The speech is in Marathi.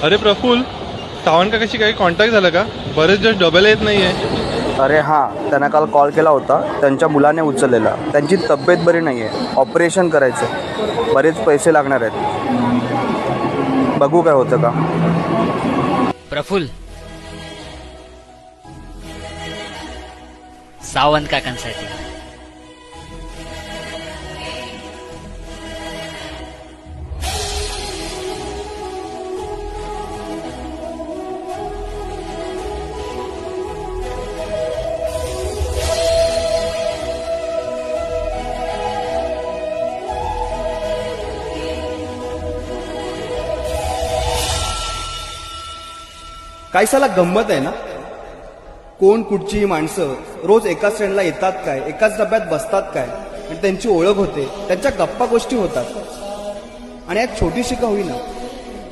अरे प्रफुल्ल, सावंत काकाशी काही कॉन्टॅक्ट झाला का? बरेच दिवस डबल येत नाहीये. अरे हां, त्यांना काल कॉल केला होता. त्यांच्या मुलाने उचललेला. त्यांची तब्येत बरी नाही आहे. ऑपरेशन करायचं. बरेच पैसे लागणार आहेत. बघू काय होतं का. प्रफुल्ल, सावंत काकांसाठी काही साला गंमत आहे ना. कोण कुठची माणसं रोज एकाच ट्रेनला येतात काय, एकाच डब्यात बसतात काय, आणि त्यांची ओळख होते, त्यांच्या गप्पा गोष्टी होतात. आणि एक छोटीशी का होईना